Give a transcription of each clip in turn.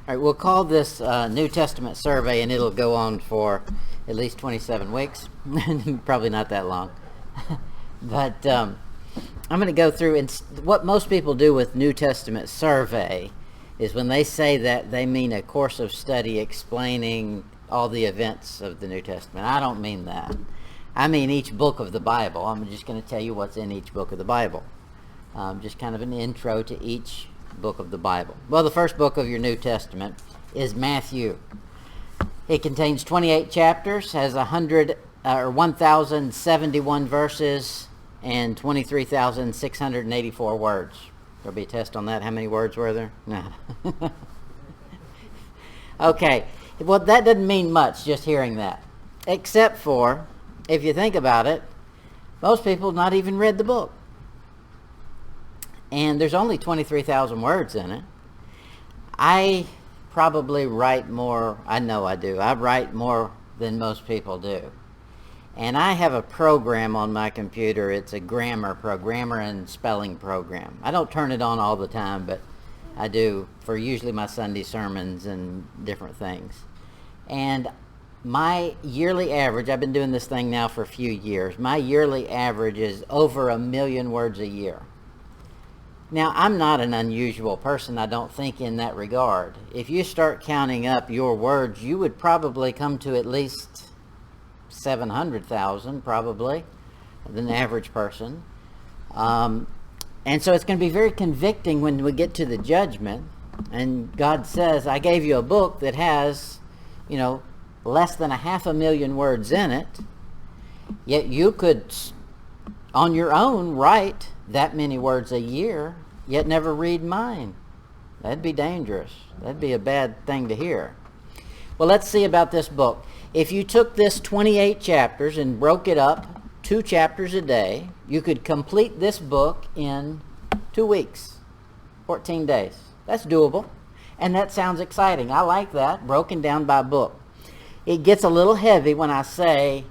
All right, we'll call this New Testament survey, and it'll go on for at least 27 weeks. Probably not that long. But I'm going to go through, and what most people do with New Testament survey is when they say that, they mean a course of study explaining all the events of the New Testament. I don't mean that. I mean each book of the Bible. I'm just going to tell you what's in each book of the Bible. Just kind of an intro to each book of the Bible. Well, the first book of your New Testament is Matthew. It contains 28 chapters, has 1,071 verses, and 23,684 words. There'll be a test on that. How many words were there? No. Okay. Well, that doesn't mean much, just hearing that. Except for, if you think about it, most people have not even read the book. And there's only 23,000 words in it. I probably write more, I know I do. I write more than most people do. And I have a program on my computer. It's a grammar and spelling program. I don't turn it on all the time, but I do for usually my Sunday sermons and different things. And my yearly average, I've been doing this thing now for a few years, my yearly average is over 1 million words a year. Now, I'm not an unusual person, I don't think, in that regard. If you start counting up your words, you would probably come to at least 700,000, probably, than the average person. And so it's going to be very convicting when we get to the judgment, and God says, I gave you a book that has, less than 500,000 words in it, yet you could, on your own, write that many words a year, yet never read mine. That'd be dangerous. That'd be a bad thing to hear. Well, let's see about this book. If you took this 28 chapters and broke it up 2 chapters a day, you could complete this book in 2 weeks, 14 days. That's doable. And that sounds exciting. I like that, broken down by book. It gets a little heavy when I say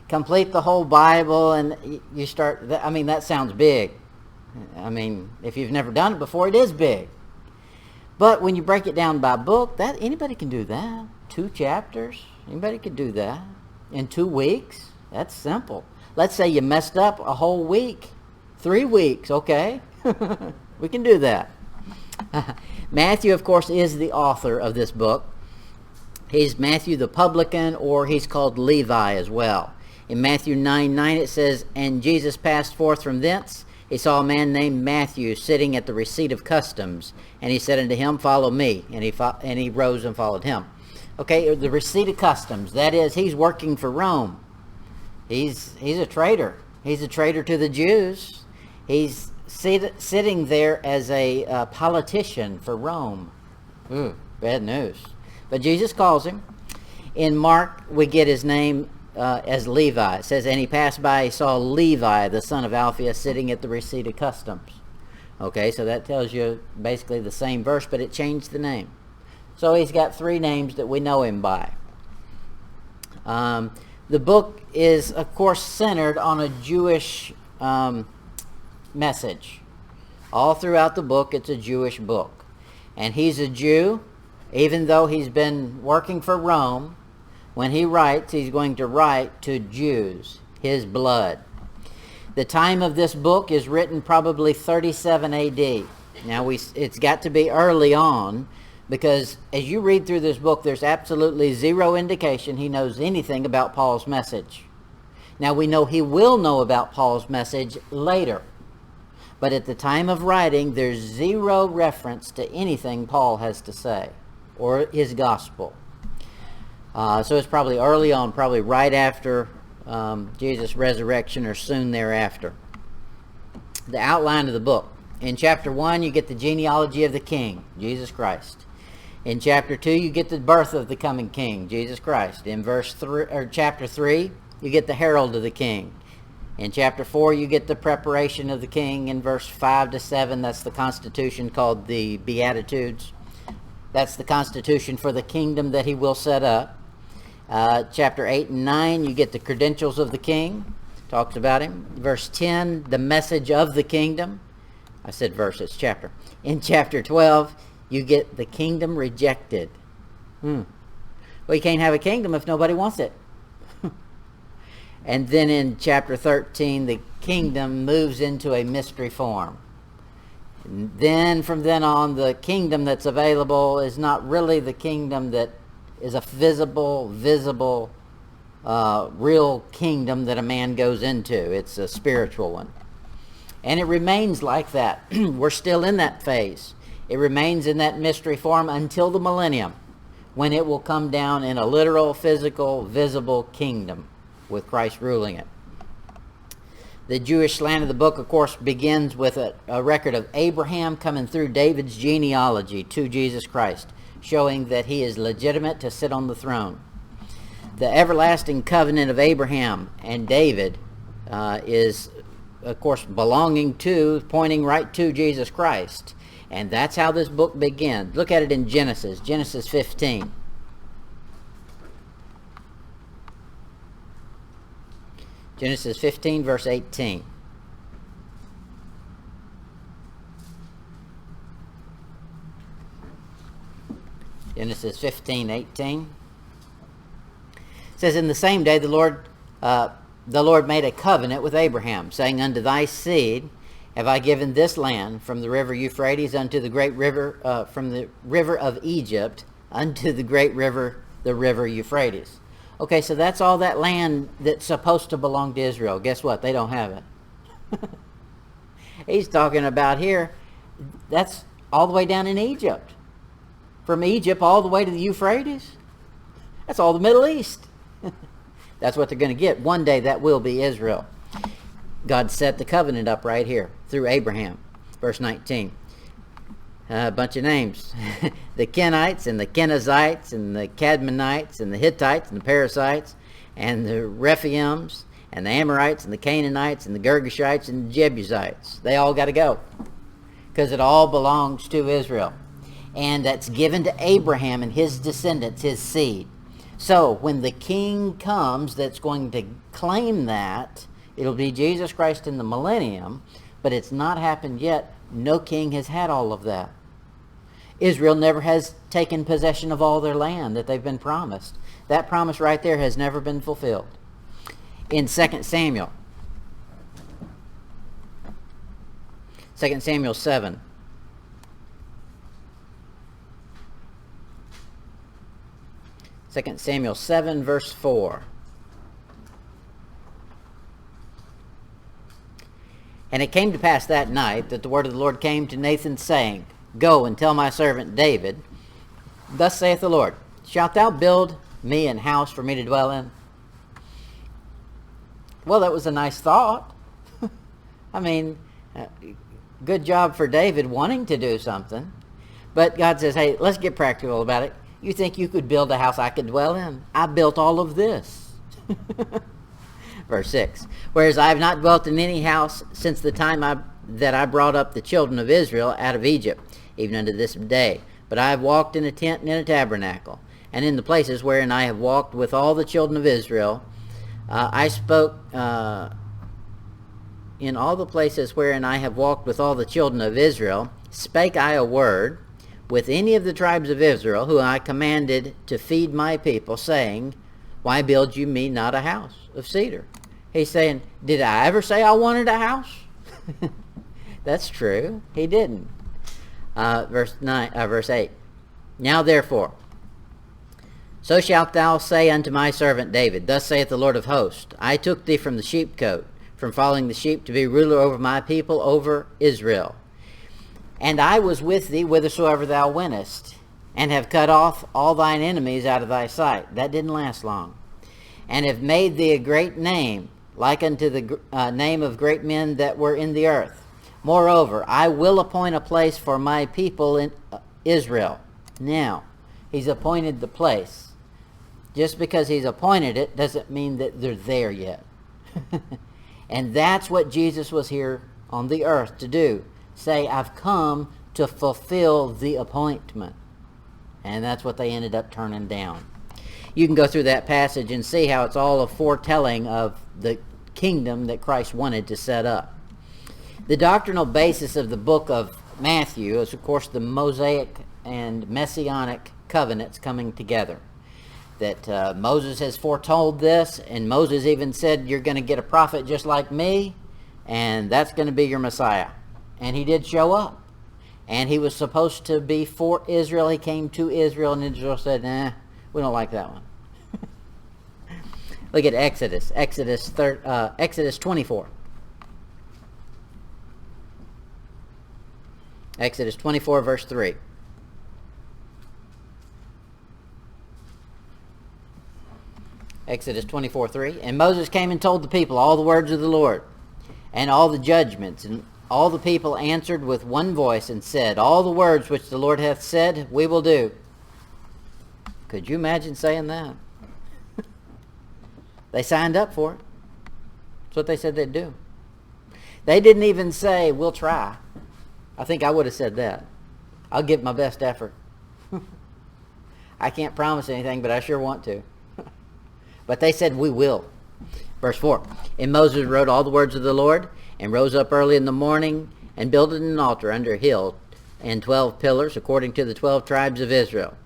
complete the whole Bible, and you start, that sounds big. If you've never done it before, it is big. But when you break it down by book, that anybody can do that. 2 chapters, anybody could do that. In 2 weeks, that's simple. Let's say you messed up a whole week, 3 weeks, okay? We can do that. Matthew, of course, is the author of this book. He's Matthew the publican, or he's called Levi as well. In Matthew 9:9 it says, And Jesus passed forth from thence. He saw a man named Matthew sitting at the receipt of customs. And he said unto him, Follow me. And he rose and followed him. Okay, the receipt of customs. That is, he's working for Rome. He's a traitor. He's a traitor to the Jews. He's sitting there as a politician for Rome. Ooh, bad news. But Jesus calls him. In Mark, we get his name as Levi. It says, And he passed by, he saw Levi, the son of Alphaeus, sitting at the receipt of customs. Okay, so that tells you basically the same verse, but it changed the name. So he's got 3 names that we know him by. The book is, of course, centered on a Jewish message. All throughout the book, it's a Jewish book. And he's a Jew, even though he's been working for Rome. When he writes, he's going to write to Jews, his blood. The time of this book is written probably 37 AD. Now, it's got to be early on, because as you read through this book, there's absolutely zero indication he knows anything about Paul's message. Now, we know he will know about Paul's message later. But at the time of writing, there's zero reference to anything Paul has to say, or his gospel. So it's probably early on, probably right after Jesus' resurrection or soon thereafter. The outline of the book. In chapter 1, you get the genealogy of the king, Jesus Christ. In chapter 2, you get the birth of the coming king, Jesus Christ. In chapter 3, you get the herald of the king. In chapter 4, you get the preparation of the king. In verse 5 to 7, that's the constitution called the Beatitudes. That's the constitution for the kingdom that he will set up. Chapter 8 and 9, you get the credentials of the king. Talks about him. Verse 10, the message of the kingdom. I said verse, it's chapter. In chapter 12, you get the kingdom rejected. Well, you can't have a kingdom if nobody wants it. And then in chapter 13, the kingdom moves into a mystery form. And then from then on, the kingdom that's available is not really the kingdom that is a visible, real kingdom that a man goes into. It's a spiritual one. And it remains like that. We're still in that phase. It remains in that mystery form until the millennium, when it will come down in a literal, physical, visible kingdom with Christ ruling it. The Jewish slant of the book, of course, begins with a record of Abraham coming through David's genealogy to Jesus Christ, showing that he is legitimate to sit on the throne. The everlasting covenant of Abraham and David is, of course, pointing right to Jesus Christ. And that's how this book begins. Look at it in Genesis 15. Genesis 15, verse 18. Genesis 15, 18. It says, in the same day the Lord made a covenant with Abraham, saying, unto thy seed have I given this land, from the river Euphrates unto the great river, from the river of Egypt unto the great river, the river Euphrates. Okay, so that's all that land that's supposed to belong to Israel. Guess what? They don't have it. He's talking about here, that's all the way down in Egypt. From Egypt all the way to the Euphrates. That's all the Middle East. That's what they're going to get. One day that will be Israel. God set the covenant up right here through Abraham. Verse 19. A bunch of names. The Kenites and the Kenizzites and the Cadmonites and the Hittites and the Perizzites and the Rephaims and the Amorites and the Canaanites and the Girgashites and the Jebusites. They all got to go because it all belongs to Israel. And that's given to Abraham and his descendants, his seed. So when the king comes that's going to claim that, it'll be Jesus Christ in the millennium, but it's not happened yet. No king has had all of that. Israel never has taken possession of all their land that they've been promised. That promise right there has never been fulfilled. In 2 Samuel 7. Second Samuel 7, verse 4. And it came to pass that night that the word of the Lord came to Nathan, saying, Go and tell my servant David, Thus saith the Lord, Shalt thou build me an house for me to dwell in? Well, that was a nice thought. I mean, good job for David wanting to do something. But God says, hey, let's get practical about it. You think you could build a house I could dwell in? I built all of this. Verse 6. Whereas I have not dwelt in any house since the time that I brought up the children of Israel out of Egypt, even unto this day. But I have walked in a tent and in a tabernacle, and in the places wherein I have walked with all the children of Israel, I spoke in all the places wherein I have walked with all the children of Israel, spake I a word with any of the tribes of Israel, who I commanded to feed my people, saying, Why build you me not a house of cedar? He's saying, did I ever say I wanted a house? That's true. He didn't. Verse 8. Now therefore, so shalt thou say unto my servant David, Thus saith the Lord of hosts, I took thee from the sheepcote, from following the sheep, to be ruler over my people, over Israel. And I was with thee whithersoever thou wentest, and have cut off all thine enemies out of thy sight. That didn't last long. And have made thee a great name, like unto the name of great men that were in the earth. Moreover, I will appoint a place for my people in Israel. Now, he's appointed the place. Just because he's appointed it doesn't mean that they're there yet. And that's what Jesus was here on the earth to do. Say, I've come to fulfill the appointment. And that's what they ended up turning down. You can go through that passage and see how it's all a foretelling of the kingdom that Christ wanted to set up. The doctrinal basis of the book of Matthew is, of course, the Mosaic and messianic covenants coming together. That Moses has foretold this, and Moses even said, you're going to get a prophet just like me, and that's going to be your Messiah. And he did show up. And he was supposed to be for Israel. He came to Israel, and Israel said, nah, we don't like that one. Look at Exodus 24. Exodus 24, verse 3. Exodus 24, 3. And Moses came and told the people all the words of the Lord, and all the judgments. And all the people answered with one voice and said, all the words which the Lord hath said, we will do. Could you imagine saying that? They signed up for it. That's what they said they'd do. They didn't even say, we'll try. I think I would have said that. I'll give my best effort. I can't promise anything, but I sure want to. But they said, we will. Verse 4. And Moses wrote all the words of the Lord, and rose up early in the morning, and builded an altar under a hill, and 12 pillars, according to the 12 tribes of Israel.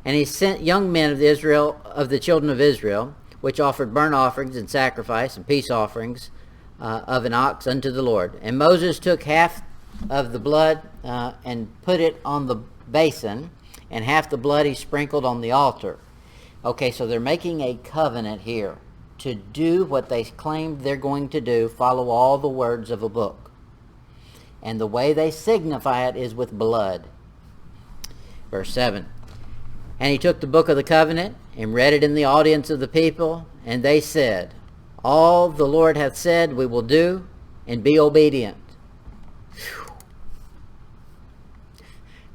And he sent young men of the children of Israel, which offered burnt offerings and sacrifice and peace offerings of an ox unto the Lord. And Moses took half of the blood and put it on the basin, and half the blood he sprinkled on the altar. Okay, so they're making a covenant here to do what they claimed they're going to do, follow all the words of a book. And the way they signify it is with blood. Verse 7. And he took the book of the covenant and read it in the audience of the people, and they said, all the Lord hath said we will do, and be obedient. Whew.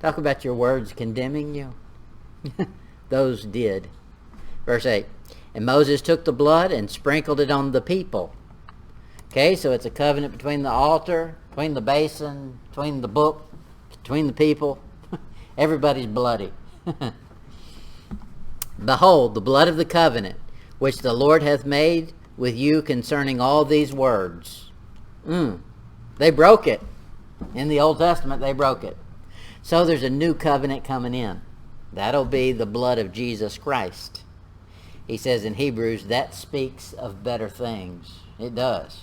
Talk about your words condemning you. Those did. Verse 8. And Moses took the blood and sprinkled it on the people. Okay, so it's a covenant between the altar, between the basin, between the book, between the people. Everybody's bloody. Behold, the blood of the covenant, which the Lord hath made with you concerning all these words. They broke it. In the Old Testament, they broke it. So there's a new covenant coming in. That'll be the blood of Jesus Christ. He says in Hebrews, that speaks of better things. It does.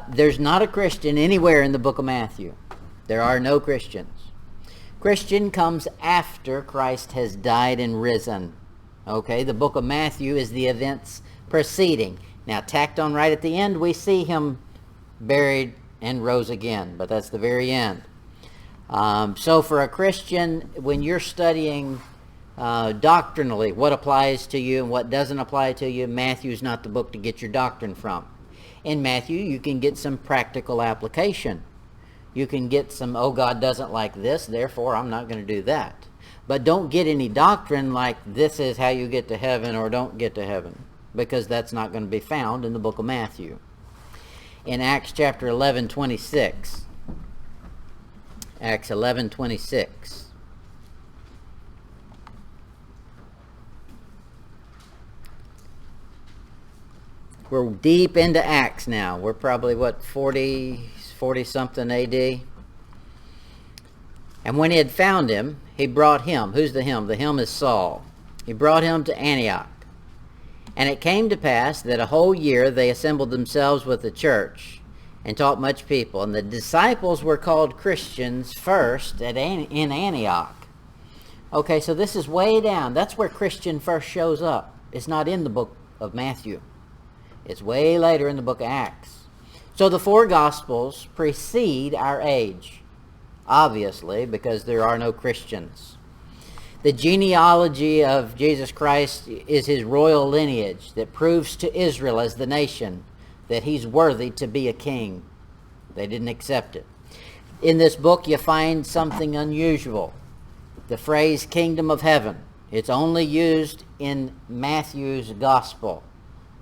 There's not a Christian anywhere in the book of Matthew. There are no Christians. Christian comes after Christ has died and risen. Okay, the book of Matthew is the events preceding. Now, tacked on right at the end, we see him buried and rose again, but that's the very end. So for a Christian, when you're studying doctrinally what applies to you and what doesn't apply to you, Matthew's not the book to get your doctrine from. In Matthew, you can get some practical application. You can get some, oh, God doesn't like this, therefore I'm not going to do that. But don't get any doctrine like this is how you get to heaven or don't get to heaven, because that's not going to be found in the book of Matthew. In Acts chapter 11:26. Acts 11:26. We're deep into Acts now. We're probably, 40-something AD. And when he had found him, he brought him. Who's the him? The him is Saul. He brought him to Antioch. And it came to pass that a whole year they assembled themselves with the church and taught much people. And the disciples were called Christians first in Antioch. Okay, so this is way down. That's where Christian first shows up. It's not in the book of Matthew. It's way later in the book of Acts. So the four Gospels precede our age, obviously, because there are no Christians. The genealogy of Jesus Christ is his royal lineage that proves to Israel as the nation that he's worthy to be a king. They didn't accept it. In this book you find something unusual. The phrase kingdom of heaven. It's only used in Matthew's gospel,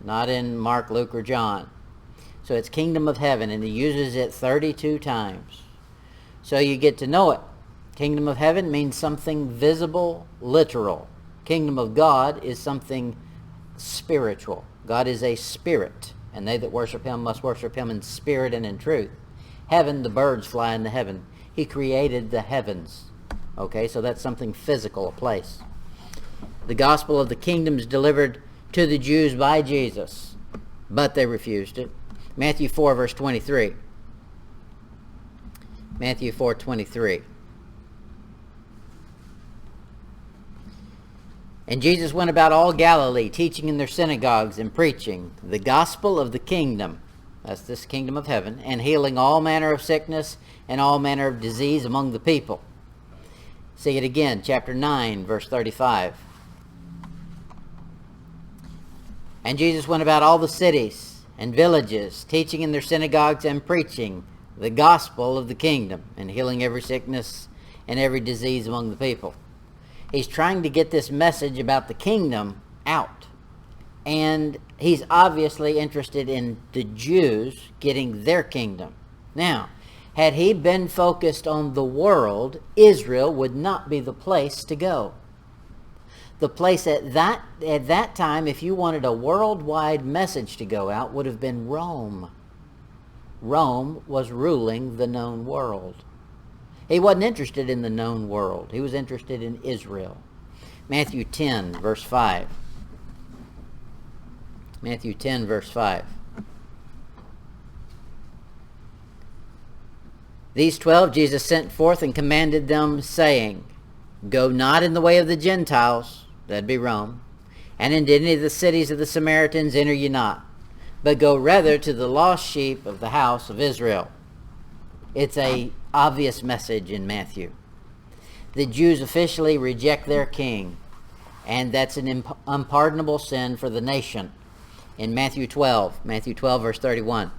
not in Mark, Luke, or John. So it's kingdom of heaven, and he uses it 32 times. So you get to know it. Kingdom of heaven means something visible, literal. Kingdom of God is something spiritual. God is a spirit, and they that worship him must worship him in spirit and in truth. Heaven, the birds fly into heaven. He created the heavens. Okay, so that's something physical, a place. The gospel of the kingdom is delivered to the Jews by Jesus, but they refused it. Matthew 4, verse 23. Matthew 4:23. And Jesus went about all Galilee, teaching in their synagogues and preaching the gospel of the kingdom, that's this kingdom of heaven, and healing all manner of sickness and all manner of disease among the people. See it again, chapter 9, verse 35. And Jesus went about all the cities and villages, teaching in their synagogues and preaching the gospel of the kingdom, and healing every sickness and every disease among the people. He's trying to get this message about the kingdom out. And he's obviously interested in the Jews getting their kingdom. Now, had he been focused on the world, Israel would not be the place to go. The place at that time, if you wanted a worldwide message to go out, would have been Rome. Rome was ruling the known world. He wasn't interested in the known world. He was interested in Israel. Matthew 10, verse 5. Matthew 10, verse 5. These 12 Jesus sent forth and commanded them, saying, Go not in the way of the Gentiles, that'd be Rome, and into any of the cities of the Samaritans enter ye not, but go rather to the lost sheep of the house of Israel. It's a obvious message in Matthew. The Jews officially reject their king, and that's an unpardonable sin for the nation. In Matthew 12, verse 31.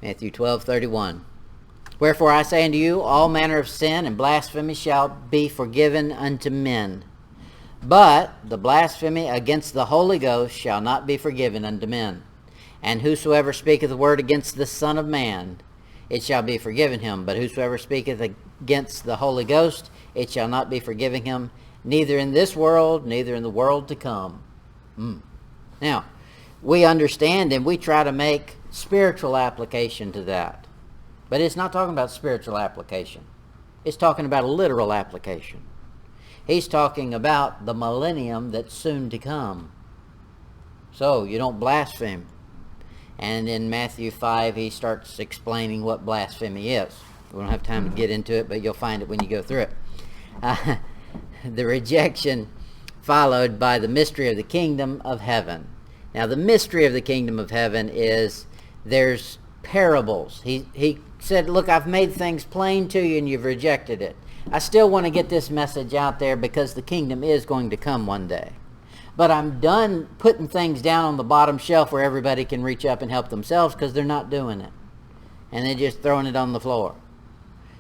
Matthew 12:31. Wherefore I say unto you, all manner of sin and blasphemy shall be forgiven unto men. But the blasphemy against the Holy Ghost shall not be forgiven unto men. And whosoever speaketh a word against the Son of Man, it shall be forgiven him. But whosoever speaketh against the Holy Ghost, it shall not be forgiven him, neither in this world, neither in the world to come. Now, we understand and we try to make spiritual application to that. But it's not talking about spiritual application. It's talking about a literal application. He's talking about the millennium that's soon to come. So, you don't blaspheme. And in Matthew 5, he starts explaining what blasphemy is. We don't have time to get into it, but you'll find it when you go through it. The rejection followed by the mystery of the kingdom of heaven. Now, the mystery of the kingdom of heaven is there's parables. He said, look, I've made things plain to you and you've rejected it. I still want to get this message out there because the kingdom is going to come one day. But I'm done putting things down on the bottom shelf where everybody can reach up and help themselves, because they're not doing it. And they're just throwing it on the floor.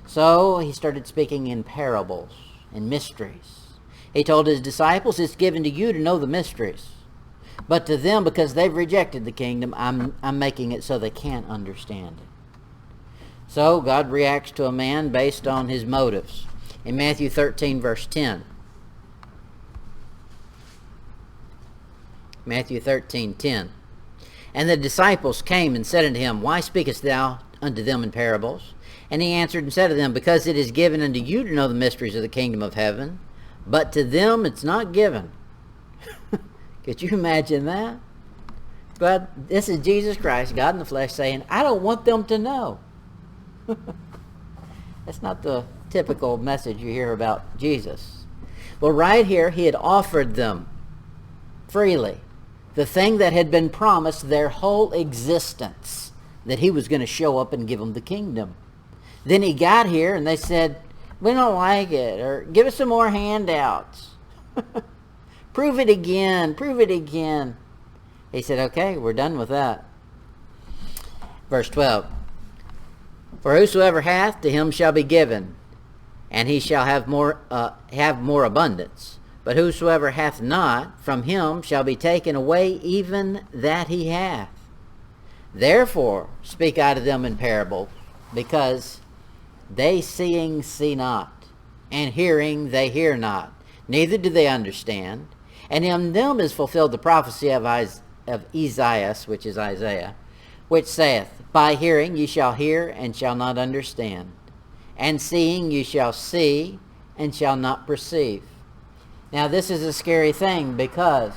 So he started speaking in parables and mysteries. He told his disciples, it's given to you to know the mysteries. But to them, because they've rejected the kingdom, I'm making it so they can't understand it. So God reacts to a man based on his motives. In Matthew 13, verse 10. Matthew 13:10. And the disciples came and said unto him, Why speakest thou unto them in parables? And he answered and said to them, Because it is given unto you to know the mysteries of the kingdom of heaven, but to them it's not given. Could you imagine that? God, this is Jesus Christ, God in the flesh, saying, I don't want them to know. That's not the typical message you hear about Jesus. Well, right here, he had offered them freely the thing that had been promised their whole existence, that he was going to show up and give them the kingdom. Then he got here and they said, we don't like it, or give us some more handouts. Prove it again, prove it again. He said, okay, we're done with that. Verse 12. For whosoever hath, to him shall be given, and he shall have more abundance. But whosoever hath not, from him shall be taken away even that he hath. Therefore speak I to them in parable, because they seeing see not, and hearing they hear not, neither do they understand. And in them is fulfilled the prophecy of Esaias, which is Isaiah, which saith, By hearing ye shall hear, and shall not understand. and seeing you shall see and shall not perceive. Now this is a scary thing because,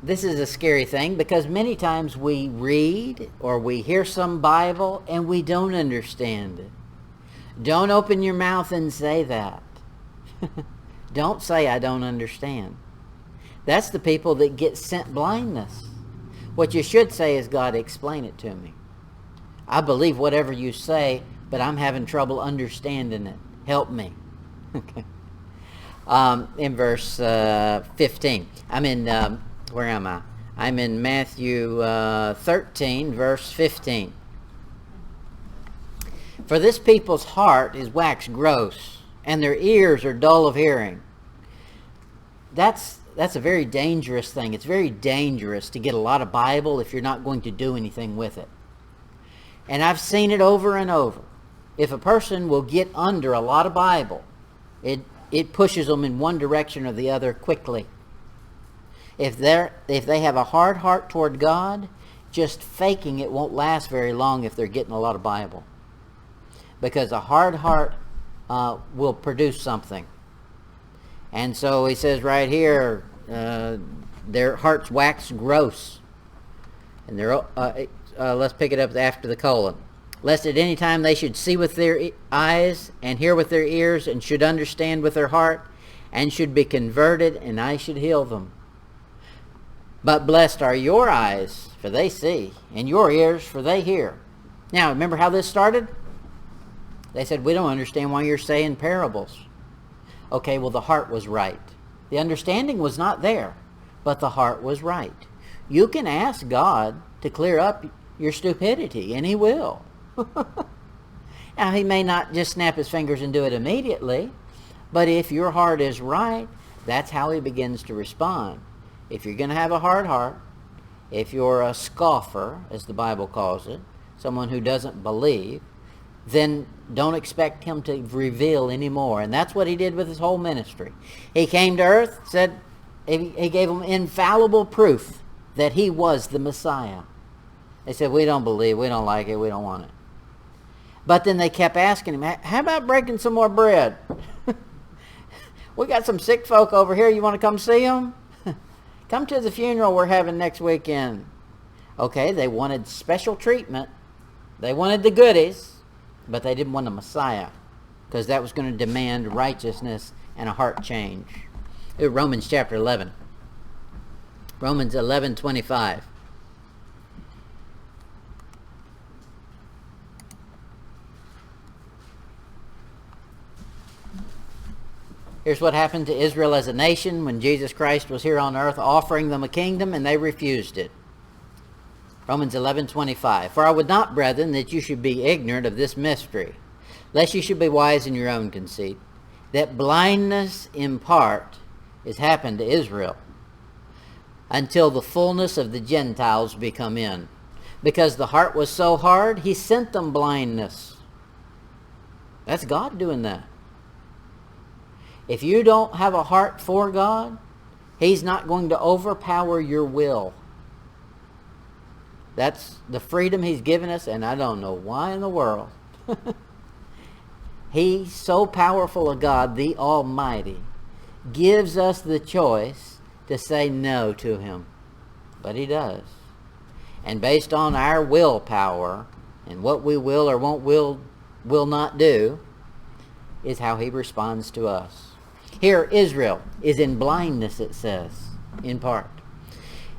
this is a scary thing because many times we read or we hear some Bible and we don't understand it. Don't open your mouth and say that. Don't say, I don't understand. That's the people that get sent blindness. What you should say is, God, explain it to me. I believe whatever you say, but I'm having trouble understanding it. Help me. Okay. In verse 15. Where am I? I'm in Matthew 13, verse 15. For this people's heart is waxed gross, and their ears are dull of hearing. That's a very dangerous thing. It's very dangerous to get a lot of Bible if you're not going to do anything with it. And I've seen it over and over. If a person will get under a lot of Bible, it pushes them in one direction or the other quickly. If they have a hard heart toward God, just faking it won't last very long if they're getting a lot of Bible. Because a hard heart will produce something. And so he says right here, their hearts wax gross. And let's pick it up after the colon. Lest at any time they should see with their eyes and hear with their ears and should understand with their heart and should be converted and I should heal them. But blessed are your eyes, for they see, and your ears, for they hear. Now, remember how this started? They said, we don't understand why you're saying parables. Okay, well, the heart was right. The understanding was not there, but the heart was right. You can ask God to clear up your stupidity, and he will. Now, he may not just snap his fingers and do it immediately, but if your heart is right, that's how he begins to respond. If you're going to have a hard heart, if you're a scoffer, as the Bible calls it, someone who doesn't believe, then don't expect him to reveal anymore. And that's what he did with his whole ministry. He came to earth, said he gave them infallible proof that he was the Messiah. They said, we don't believe, we don't like it, we don't want it. But then they kept asking him, how about breaking some more bread? We got some sick folk over here, you want to come see them? Come to the funeral we're having next weekend. Okay, they wanted special treatment. They wanted the goodies, but they didn't want a Messiah because that was going to demand righteousness and a heart change. Romans chapter 11. Romans 11:25. Here's what happened to Israel as a nation when Jesus Christ was here on earth offering them a kingdom and they refused it. Romans 11:25. For I would not, brethren, that you should be ignorant of this mystery, lest you should be wise in your own conceit, that blindness in part is happened to Israel, until the fullness of the Gentiles be come in. Because the heart was so hard, he sent them blindness. That's God doing that. If you don't have a heart for God, he's not going to overpower your will. That's the freedom he's given us, and I don't know why in the world. He's so powerful a God, the Almighty, gives us the choice to say no to him. But he does. And based on our willpower and what we will or will not do is how he responds to us. Here, Israel is in blindness, it says, in part.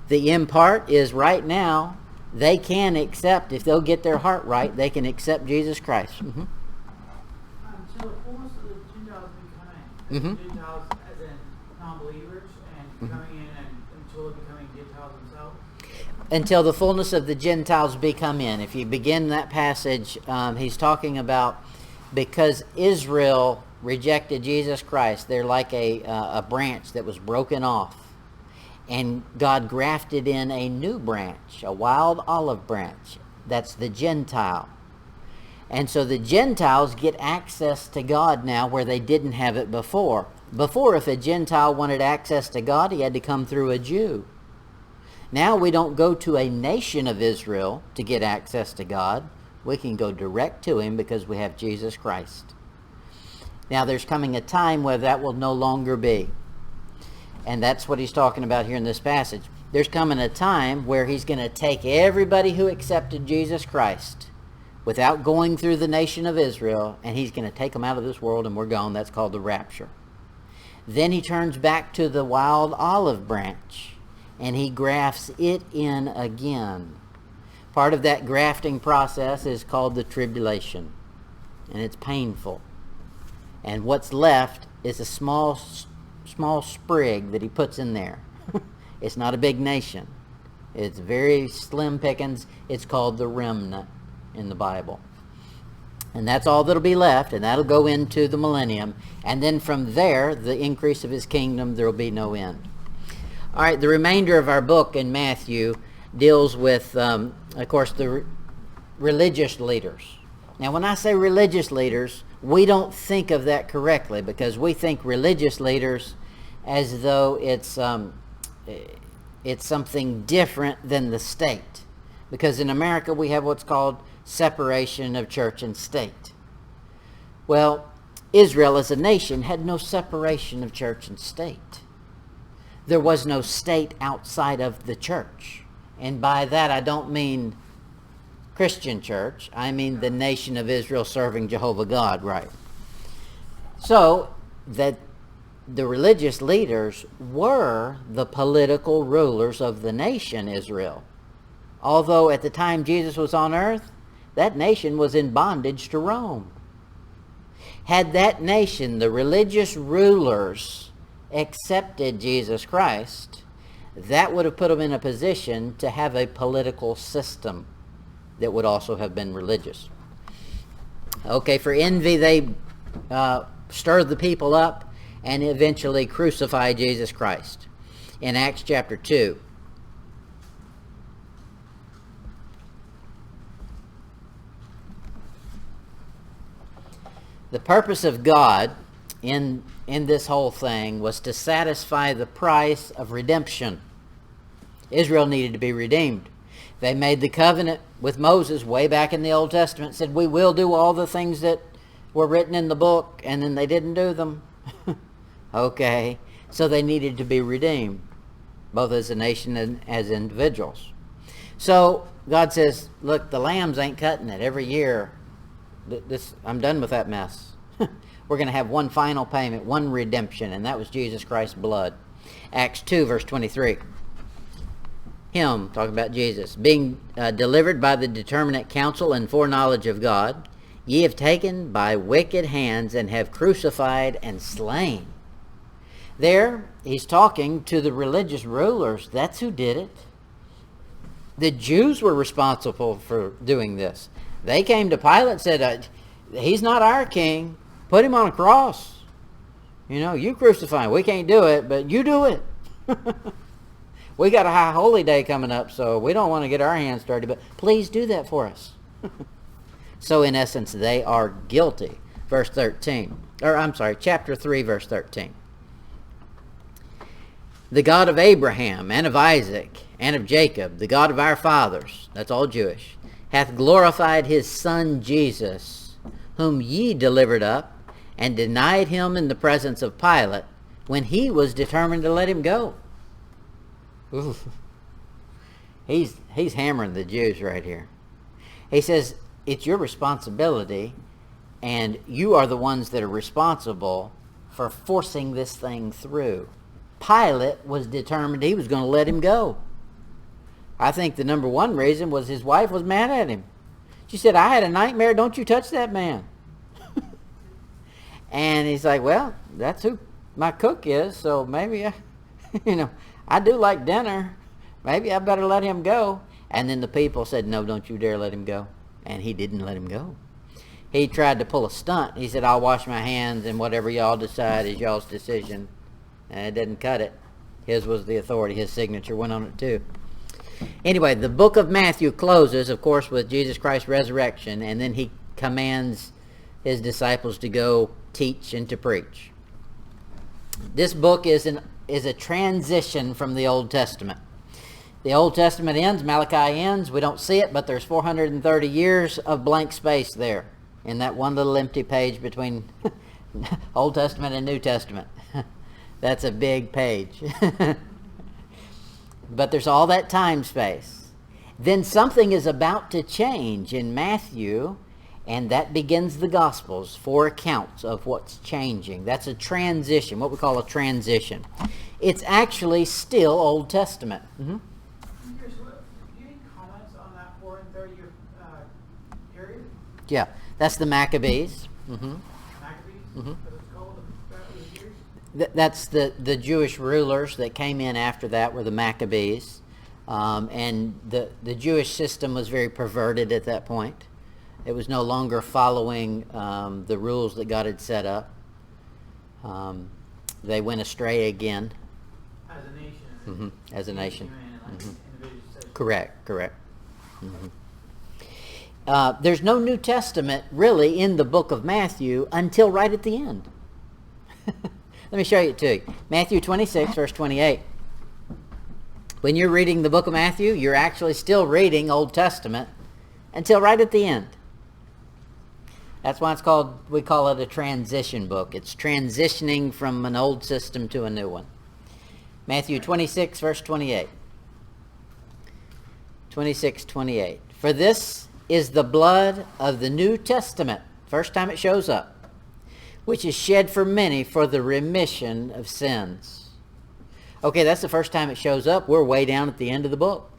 The in part is right now, they can accept, if they'll get their heart right, they can accept Jesus Christ. Mm-hmm. Until the fullness of the Gentiles be coming. Mm-hmm. Gentiles as in non-believers and coming in and until they're becoming Gentiles themselves? Until the fullness of the Gentiles be come in. If you begin that passage, he's talking about because Israel rejected Jesus Christ, they're like a branch that was broken off. And God grafted in a new branch, a wild olive branch. That's the Gentile. And so the Gentiles get access to God now where they didn't have it before. Before, if a Gentile wanted access to God, he had to come through a Jew. Now we don't go to a nation of Israel to get access to God. We can go direct to him because we have Jesus Christ. Now there's coming a time where that will no longer be. And that's what he's talking about here in this passage. There's coming a time where he's going to take everybody who accepted Jesus Christ without going through the nation of Israel, and he's going to take them out of this world and we're gone. That's called the rapture. Then he turns back to the wild olive branch and he grafts it in again. Part of that grafting process is called the tribulation, and it's painful. And what's left is a small sprig that he puts in there. It's not a big nation. It's very slim pickings. It's called the remnant in the Bible. And that's all that'll be left, and that'll go into the millennium. And then from there, the increase of his kingdom, there will be no end. All right, the remainder of our book in Matthew deals with, of course, the religious leaders. Now, when I say religious leaders, we don't think of that correctly, because we think religious leaders as though it's something different than the state. Because in America, we have what's called separation of church and state. Well, Israel as a nation had no separation of church and state. There was no state outside of the church. And by that, I don't mean Christian church. I mean the nation of Israel serving Jehovah God, right? So that the religious leaders were the political rulers of the nation Israel. Although at the time Jesus was on earth, that nation was in bondage to Rome. Had that nation, the religious rulers, accepted Jesus Christ, that would have put them in a position to have a political system that would also have been religious. Okay, for envy, they stirred the people up and eventually crucified Jesus Christ. In Acts chapter 2, the purpose of God in this whole thing was to satisfy the price of redemption. Israel needed to be redeemed. They made the covenant with Moses way back in the Old Testament, said, we will do all the things that were written in the book, and then they didn't do them. Okay, so they needed to be redeemed, both as a nation and as individuals. So God says, look, the lambs ain't cutting it every year. I'm done with that mess. We're going to have one final payment, one redemption, and that was Jesus Christ's blood. Acts 2, verse 23. Him, talking about Jesus, being delivered by the determinate counsel and foreknowledge of God, ye have taken by wicked hands and have crucified and slain. There, he's talking to the religious rulers. That's who did it. The Jews were responsible for doing this. They came to Pilate and said, he's not our king. Put him on a cross. You know, you crucify him. We can't do it, but you do it. We got a high holy day coming up, so we don't want to get our hands dirty, but please do that for us. So in essence, they are guilty. Verse 13. Chapter 3, verse 13. The God of Abraham and of Isaac and of Jacob, the God of our fathers, that's all Jewish, hath glorified his Son Jesus, whom ye delivered up, and denied him in the presence of Pilate, when he was determined to let him go. Ooh. He's hammering the Jews right here. He says, it's your responsibility, and you are the ones that are responsible for forcing this thing through. Pilate was determined he was going to let him go. I think the number one reason was his wife was mad at him. She said, I had a nightmare, don't you touch that man. And he's like, well, that's who my cook is, so maybe I do like dinner. Maybe I better let him go. And then the people said, no, don't you dare let him go. And he didn't let him go. He tried to pull a stunt. He said, I'll wash my hands, and whatever y'all decide is y'all's decision. And it didn't cut it. His was the authority. His signature went on it too. Anyway, the book of Matthew closes, of course, with Jesus Christ's resurrection, and then he commands his disciples to go teach and to preach. This book is a transition from the Old Testament. The Old Testament ends, Malachi ends. We don't see it, but there's 430 years of blank space there in that one little empty page between Old Testament and New Testament. That's a big page. But there's all that time space. Then something is about to change in Matthew, and that begins the Gospels, 4 accounts of what's changing. That's a transition, what we call a transition. It's actually still Old Testament. Mm-hmm. Do you have any comments on that 430-year period? Yeah, that's the Maccabees. Mm-hmm. Maccabees? Mm-hmm. That's called the years? That's the Jewish rulers that came in after that were the Maccabees. And the Jewish system was very perverted at that point. It was no longer following the rules that God had set up. They went astray again. As a nation. Mm-hmm. As a nation. Mm-hmm. Correct. Mm-hmm. There's no New Testament really in the book of Matthew until right at the end. Let me show you it to you. Matthew 26, verse 28. When you're reading the book of Matthew, you're actually still reading Old Testament until right at the end. That's why we call it a transition book. It's transitioning from an old system to a new one. Matthew 26, verse 28. 26:28. For this is the blood of the New Testament, first time it shows up, which is shed for many for the remission of sins. Okay, that's the first time it shows up. We're way down at the end of the book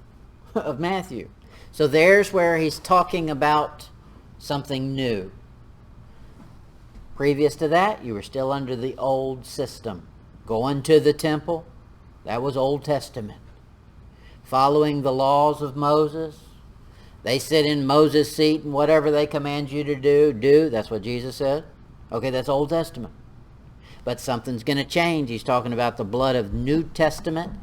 of Matthew. So there's where he's talking about something new. Previous to that, you were still under the old system. Going to the temple, that was Old Testament. Following the laws of Moses. They sit in Moses' seat and whatever they command you to do. That's what Jesus said. Okay, that's Old Testament. But something's going to change. He's talking about the blood of New Testament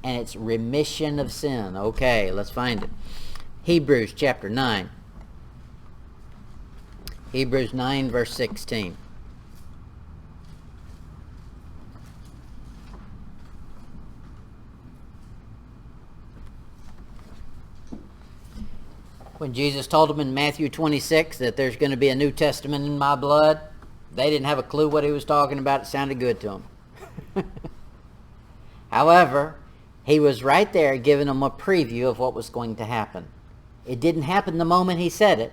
and its remission of sin. Okay, let's find it. Hebrews chapter 9. Hebrews 9, verse 16. When Jesus told them in Matthew 26 that there's going to be a New Testament in my blood, they didn't have a clue what he was talking about. It sounded good to them. However, he was right there giving them a preview of what was going to happen. It didn't happen the moment he said it,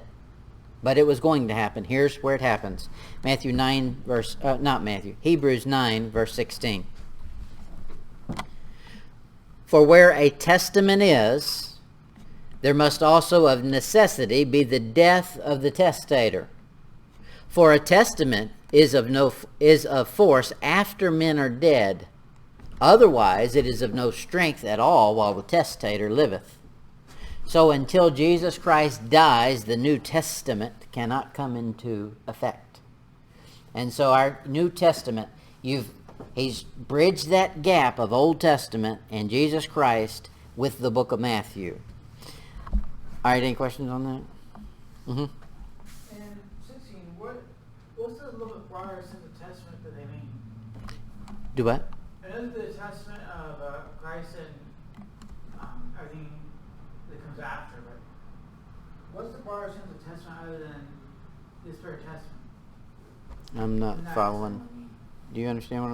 but it was going to happen. Here's where it happens. Hebrews 9, verse 16. For where a testament is, there must also of necessity be the death of the testator. For a testament is of force after men are dead. Otherwise it is of no strength at all while the testator liveth. So until Jesus Christ dies, the New Testament cannot come into effect. And so our New Testament, he's bridged that gap of Old Testament and Jesus Christ with the book of Matthew. All right, any questions on that? Mm-hmm. And 16, what's the little bit broader sense of testament that they mean? Do what? I know the testament of Christ and everything that comes after, but what's the broader sense of testament other than this very testament? I'm not following. Do you understand what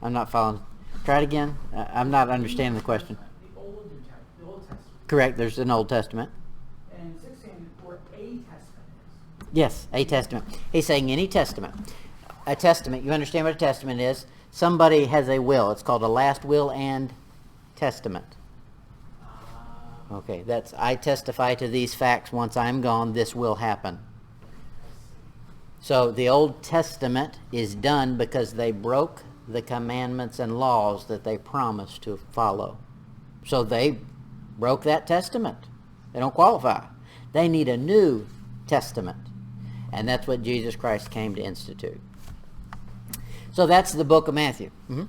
I'm not following. Try it again. I'm not understanding the question. The Old Testament. Correct, there's an Old Testament. And 16, what a testament is. Yes, a testament. He's saying any testament. A testament, you understand what a testament is? Somebody has a will. It's called a last will and testament. Okay, that's I testify to these facts. Once I'm gone, this will happen. So the Old Testament is done because they broke the commandments and laws that they promised to follow. So they broke that testament. They don't qualify. They need a new testament. And that's what Jesus Christ came to institute. So that's the book of Matthew. Mm-hmm. If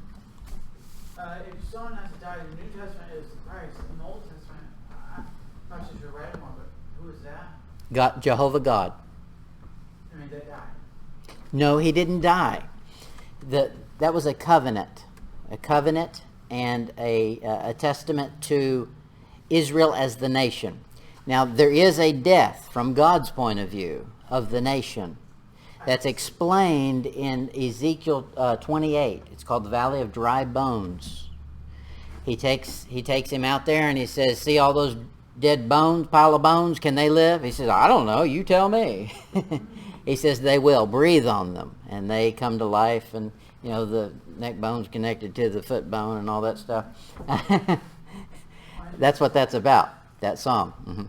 someone has to die, the New Testament is Christ. In the Old Testament, I'm not sure if you're right anymore, but who is that? God, Jehovah God. I mean, they died. No, he didn't die. That was a covenant. A covenant and a testament to Israel as the nation. Now, there is a death from God's point of view of the nation that's explained in Ezekiel 28. It's called the Valley of Dry Bones. He takes him out there and he says, see all those dead bones, pile of bones, can they live? He says, I don't know, you tell me. He says they will. Breathe on them and they come to life, and the neck bone's connected to the foot bone and all that stuff. That's what that's about, that song. Mm-hmm.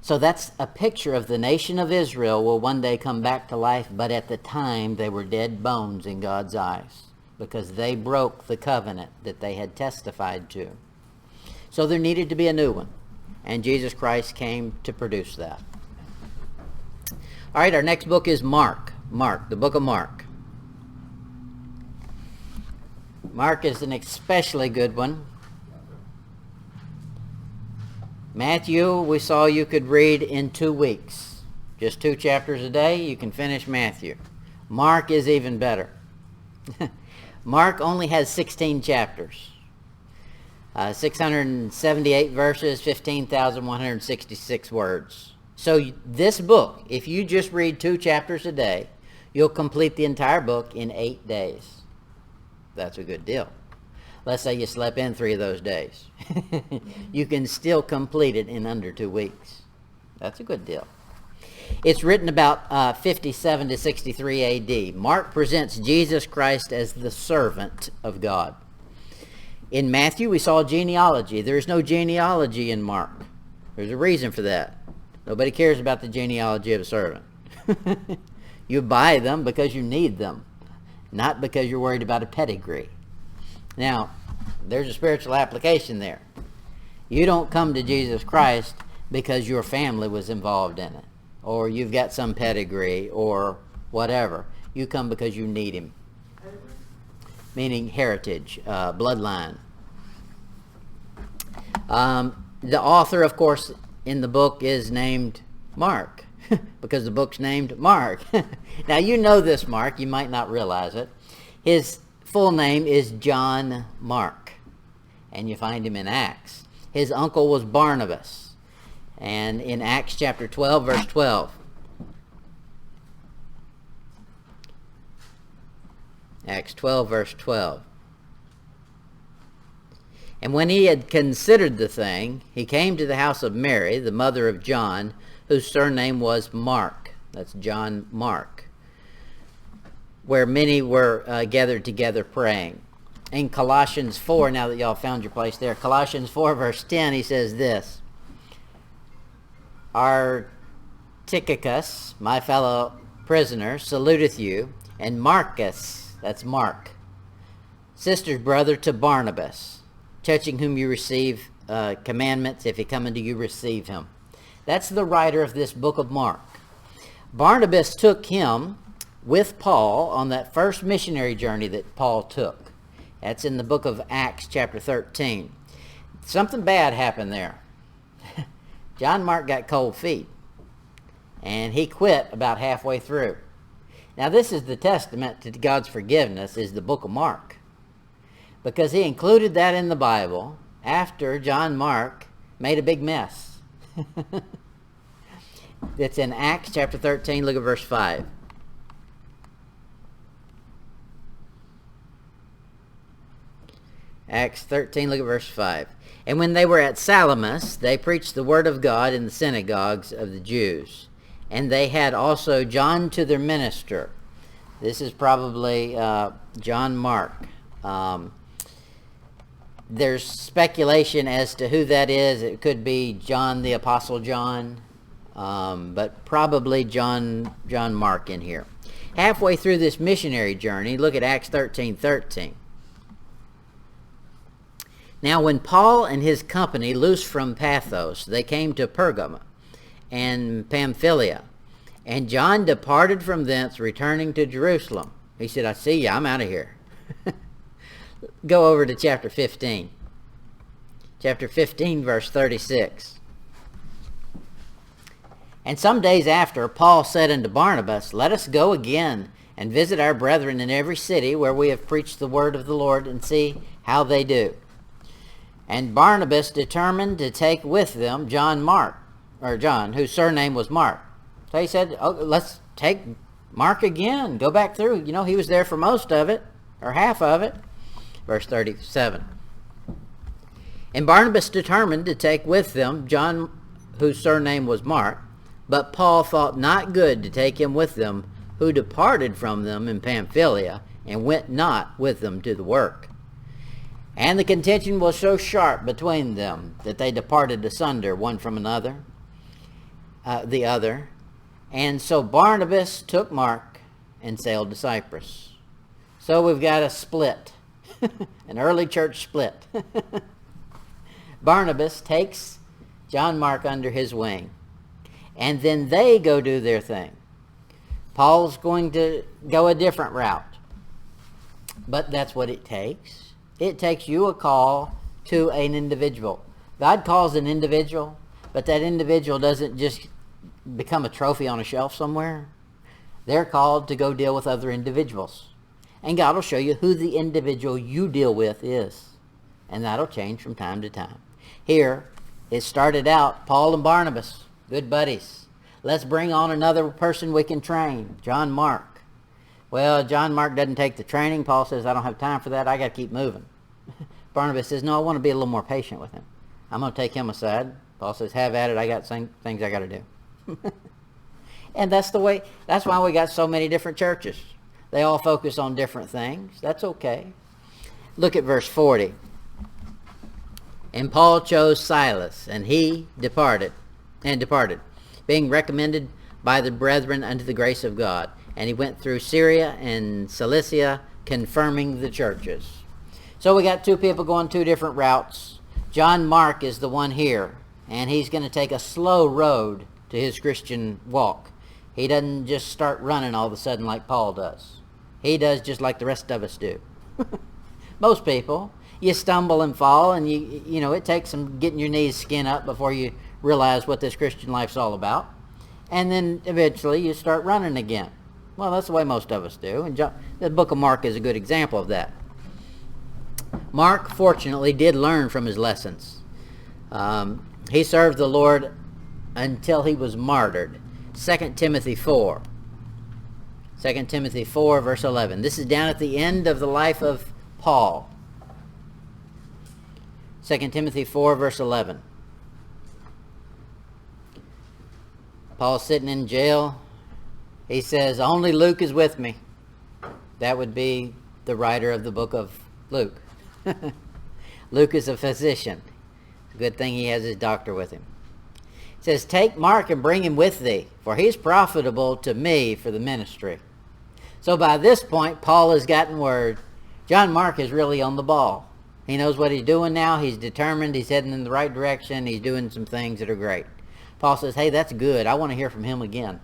So that's a picture of the nation of Israel will one day come back to life, but at the time they were dead bones in God's eyes because they broke the covenant that they had testified to. So there needed to be a new one, and Jesus Christ came to produce that. All right, our next book is Mark, the book of Mark. Mark is an especially good one. Matthew, we saw you could read in 2 weeks. Just 2 chapters a day, you can finish Matthew. Mark is even better. Mark only has 16 chapters. 678 verses, 15,166 words. So this book, if you just read 2 chapters a day, you'll complete the entire book in 8 days. That's a good deal. Let's say you slept in 3 of those days. You can still complete it in under 2 weeks. That's a good deal. It's written about 57 to 63 A.D. Mark presents Jesus Christ as the servant of God. In Matthew, we saw genealogy. There's no genealogy in Mark. There's a reason for that. Nobody cares about the genealogy of a servant. You buy them because you need them, not because you're worried about a pedigree. Now, there's a spiritual application there. You don't come to Jesus Christ because your family was involved in it, or you've got some pedigree, or whatever. You come because you need him. Meaning heritage, bloodline. The author, of course, in the book is named Mark, because the book's named Mark. Now, you know this Mark. You might not realize it. His full name is John Mark, and you find him in Acts. His uncle was Barnabas, and in Acts chapter 12, verse 12. Acts 12, verse 12. And when he had considered the thing, he came to the house of Mary, the mother of John, whose surname was Mark. That's John Mark, where many were gathered together praying. In Colossians 4, now that y'all found your place there, Colossians 4, verse 10, he says this: Tychicus, my fellow prisoner, saluteth you, and Marcus, that's Mark, sister's brother to Barnabas, touching whom you receive commandments. If he come unto you, receive him. That's the writer of this book of Mark. Barnabas took him with Paul on that first missionary journey that Paul took. That's in the book of Acts chapter 13. Something bad happened there. John Mark got cold feet, and he quit about halfway through. Now, this is the testament to God's forgiveness, is the book of Mark, because he included that in the Bible after John Mark made a big mess. It's in Acts chapter 13. Look at verse 5. Acts 13, look at verse 5. And when they were at Salamis, they preached the word of God in the synagogues of the Jews. And they had also John to their minister. This is probably John Mark. There's speculation as to who that is. It could be John the Apostle John, but probably John Mark in here. Halfway through this missionary journey, look at Acts 13:13. Now when Paul and his company loosed from Paphos, they came to Pergama and Pamphylia. And John departed from thence, returning to Jerusalem. He said, I see you, I'm out of here. Go over to chapter 15. Chapter 15, verse 36. And some days after, Paul said unto Barnabas, Let us go again and visit our brethren in every city where we have preached the word of the Lord, and see how they do. And Barnabas determined to take with them John, whose surname was Mark. So he said, oh, let's take Mark again. Go back through. He was there for most of it, or half of it. Verse 37. And Barnabas determined to take with them John, whose surname was Mark, but Paul thought not good to take him with them, who departed from them in Pamphylia, and went not with them to the work. And the contention was so sharp between them that they departed asunder one from the other. And so Barnabas took Mark and sailed to Cyprus. So we've got a split, an early church split. Barnabas takes John Mark under his wing, and then they go do their thing. Paul's going to go a different route, but that's what it takes. It takes you a call to an individual. God calls an individual, but that individual doesn't just become a trophy on a shelf somewhere. They're called to go deal with other individuals. And God will show you who the individual you deal with is. And that'll change from time to time. Here, it started out, Paul and Barnabas, good buddies. Let's bring on another person we can train, John Mark. Well, John Mark doesn't take the training. Paul says, I don't have time for that. I got to keep moving. Barnabas says, no, I want to be a little more patient with him. I'm going to take him aside. Paul says, have at it. I got things I got to do. And that's why we got so many different churches. They all focus on different things. That's okay. Look at verse 40. And Paul chose Silas, and he departed, being recommended by the brethren unto the grace of God. And he went through Syria and Cilicia, confirming the churches. So we got two people going two different routes. John Mark is the one here, and he's going to take a slow road to his Christian walk. He doesn't just start running all of a sudden like Paul does. He does just like the rest of us do. Most people, you stumble and fall, and it takes some getting your knees skin up before you realize what this Christian life's all about. And then eventually you start running again. Well, that's the way most of us do. And the book of Mark is a good example of that. Mark, fortunately, did learn from his lessons. He served the Lord until he was martyred. 2 Timothy 4. 2 Timothy 4, verse 11. This is down at the end of the life of Paul. 2 Timothy 4, verse 11. Paul's sitting in jail. He says, only Luke is with me. That would be the writer of the book of Luke. Luke is a physician. It's a good thing he has his doctor with him. He says, take Mark and bring him with thee, for he is profitable to me for the ministry. So by this point, Paul has gotten word. John Mark is really on the ball. He knows what he's doing now. He's determined. He's heading in the right direction. He's doing some things that are great. Paul says, hey, that's good. I want to hear from him again.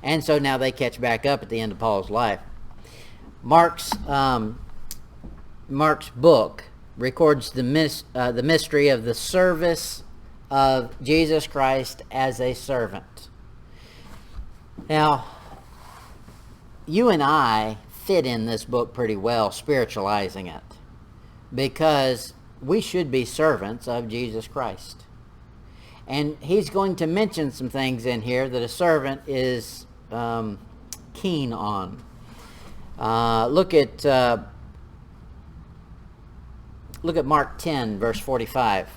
And so now they catch back up at the end of Paul's life. Mark's book records the mystery of the service of Jesus Christ as a servant. Now, you and I fit in this book pretty well, spiritualizing it, because we should be servants of Jesus Christ. And he's going to mention some things in here that a servant is keen on. Look at Mark 10, verse 45.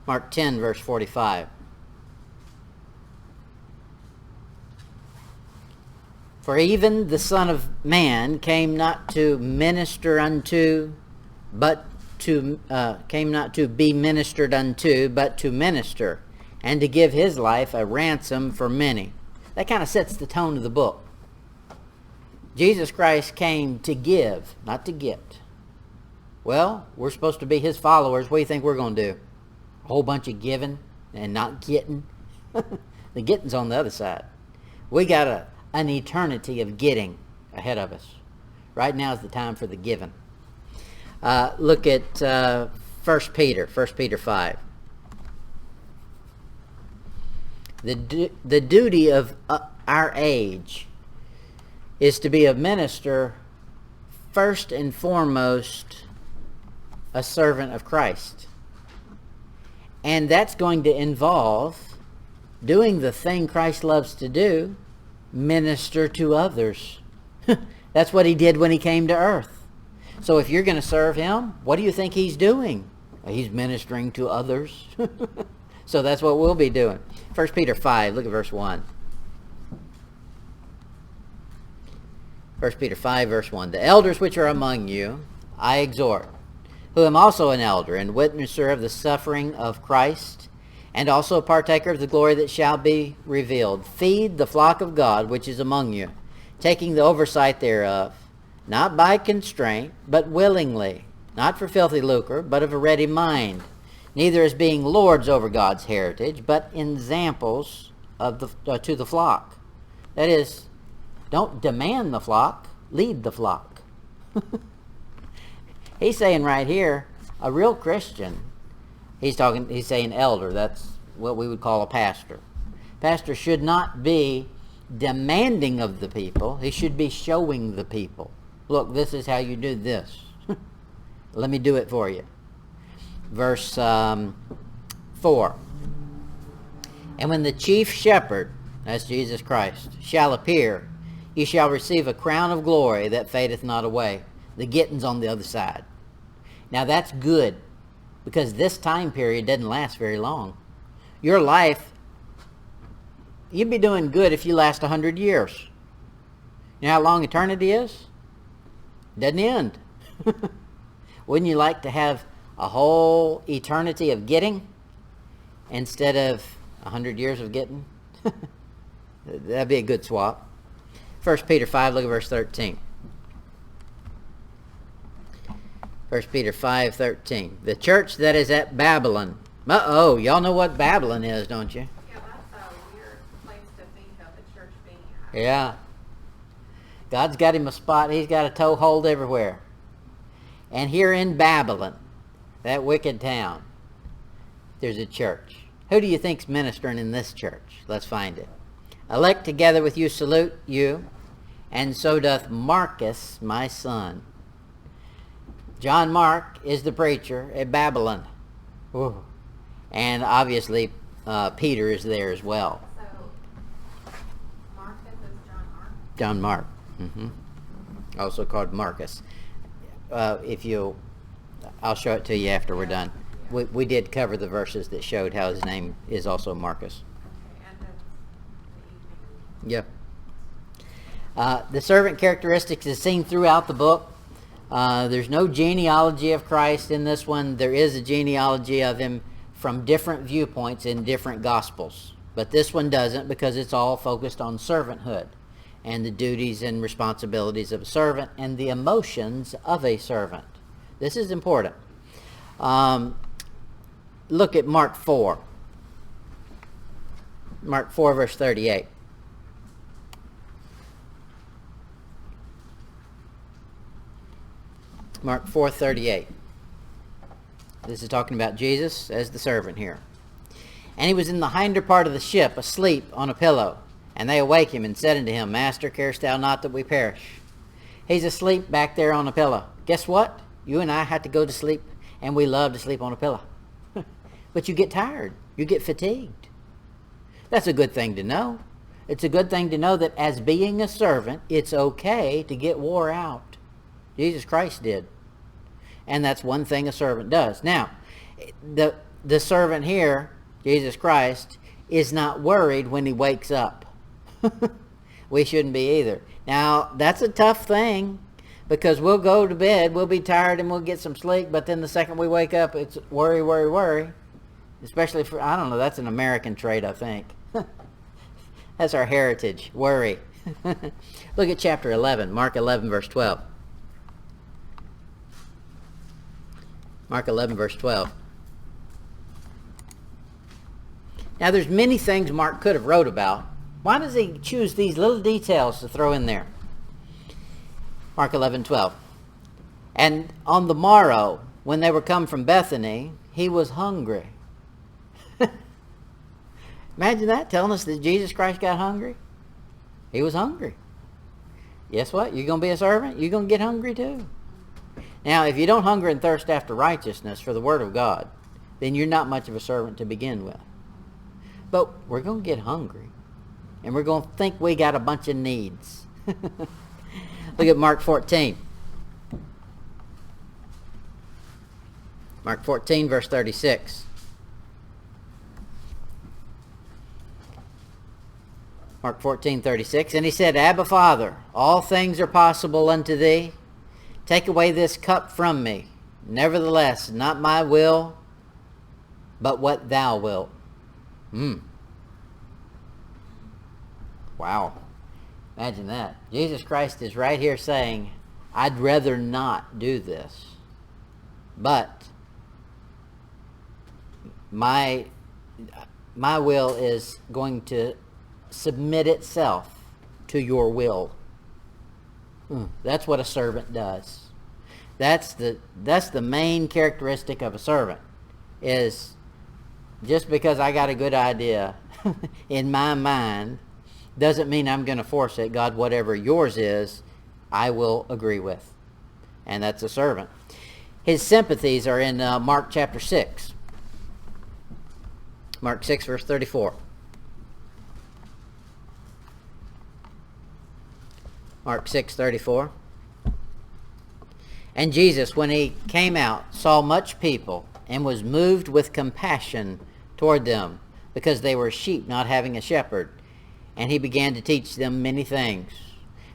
Mark 10, verse 45. For even the Son of Man came not to minister unto, came not to be ministered unto, but to minister, and to give his life a ransom for many. That kind of sets the tone of the book. Jesus Christ came to give, not to get. Well, we're supposed to be his followers. What do you think we're going to do? A whole bunch of giving and not getting? The getting's on the other side. We got an eternity of getting ahead of us. Right now is the time for the giving. Look at 1 Peter 5. The duty of our age is to be a minister, first and foremost, a servant of Christ. And that's going to involve doing the thing Christ loves to do, minister to others. That's what he did when he came to earth. So if you're going to serve him, what do you think he's doing? He's ministering to others. So that's what we'll be doing. 1 Peter 5, look at verse 1. 1 Peter 5, verse 1. The elders which are among you, I exhort, who am also an elder and witnesser of the suffering of Christ, and also a partaker of the glory that shall be revealed. Feed the flock of God which is among you, taking the oversight thereof, not by constraint, but willingly, not for filthy lucre, but of a ready mind, neither as being lords over God's heritage, but examples of to the flock. That is, don't demand the flock, lead the flock. He's saying right here, a real Christian, he's saying elder, that's what we would call a pastor. Pastor should not be demanding of the people, he should be showing the people. Look, this is how you do this. Let me do it for you. Verse 4. And when the chief shepherd, that's Jesus Christ, shall appear, ye shall receive a crown of glory that fadeth not away. The getting's on the other side. Now that's good, because this time period doesn't last very long. Your life, you'd be doing good if you last 100 years. You know how long eternity is? It doesn't end. Wouldn't you like to have a whole eternity of getting instead of 100 years of getting? That'd be a good swap. 1 Peter 5, look at verse 13. 1 Peter 5:13. The church that is at Babylon. Uh-oh, y'all know what Babylon is, don't you? Yeah, that's a weird place to think of a church being at. Yeah. God's got him a spot. He's got a toehold everywhere. And here in Babylon, that wicked town, there's a church. Who do you think's ministering in this church? Let's find it. Elect together with you salute you, and so doth Marcus, my son. John Mark is the preacher at Babylon. Ooh. And obviously Peter is there as well. So, Marcus is John Mark? John Mark. Also called Marcus. I'll show it to you after we're done. We did cover the verses that showed how his name is also Marcus. Okay, and the evening. Yep. The servant characteristics is seen throughout the book. There's no genealogy of Christ in this one. There is a genealogy of him from different viewpoints in different gospels. But this one doesn't, because it's all focused on servanthood and the duties and responsibilities of a servant and the emotions of a servant. This is important. Look at Mark 4. Mark 4, verse 38. Mark 4:38. This is talking about Jesus as the servant here. And he was in the hinder part of the ship, asleep on a pillow. And they awake him and said unto him, Master, carest thou not that we perish? He's asleep back there on a pillow. Guess what? You and I have to go to sleep, and we love to sleep on a pillow. But you get tired. You get fatigued. That's a good thing to know. It's a good thing to know that as being a servant, it's okay to get wore out. Jesus Christ did. And that's one thing a servant does. Now, the servant here, Jesus Christ, is not worried when he wakes up. We shouldn't be either. Now, that's a tough thing, because we'll go to bed, we'll be tired, and we'll get some sleep, but then the second we wake up, it's worry, worry, worry. Especially for, I don't know, that's an American trait, I think. That's our heritage, worry. Look at chapter 11, Mark 11, verse 12. Mark 11, verse 12. Now, there's many things Mark could have wrote about. Why does he choose these little details to throw in there? Mark 11, 12. And on the morrow, when they were come from Bethany, he was hungry. Imagine that, telling us that Jesus Christ got hungry. He was hungry. guess what? You're going to be a servant. You're going to get hungry too. Now, if you don't hunger and thirst after righteousness for the Word of God, then you're not much of a servant to begin with. But we're going to get hungry. And we're going to think we got a bunch of needs. Look at Mark 14. Mark 14, verse 36. Mark 14, 36. And he said, Abba, Father, all things are possible unto thee. Take away this cup from me. Nevertheless, not my will, but what thou wilt. Wow. Imagine that. Jesus Christ is right here saying, I'd rather not do this. But my will is going to submit itself to your will. That's what a servant does. That's the main characteristic of a servant, is just because I got a good idea in my mind doesn't mean I'm going to force it. God, whatever yours is, I will agree with. And that's a servant. His sympathies are in Mark chapter 6. Mark 6, verse 34. Mark 6:34. And Jesus, when he came out, saw much people, and was moved with compassion toward them, because they were sheep not having a shepherd. And he began to teach them many things.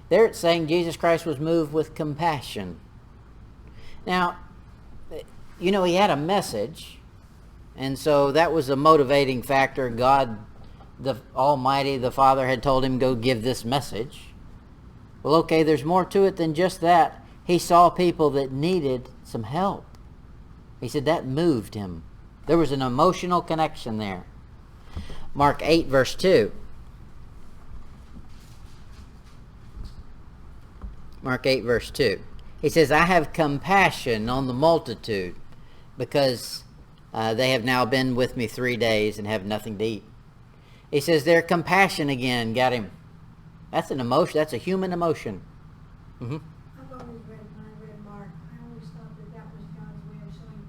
There it's saying Jesus Christ was moved with compassion. Now, he had a message, and so that was a motivating factor. God, the Almighty, the Father, had told him, go give this message. Well, okay, there's more to it than just that. He saw people that needed some help. He said that moved him. There was an emotional connection there. Mark 8, verse 2. Mark 8, verse 2. He says, I have compassion on the multitude, because they have now been with me 3 days and have nothing to eat. He says their compassion again got him. That's an emotion. That's a human emotion. I've always read, when I read Mark, I always thought that was God's way of showing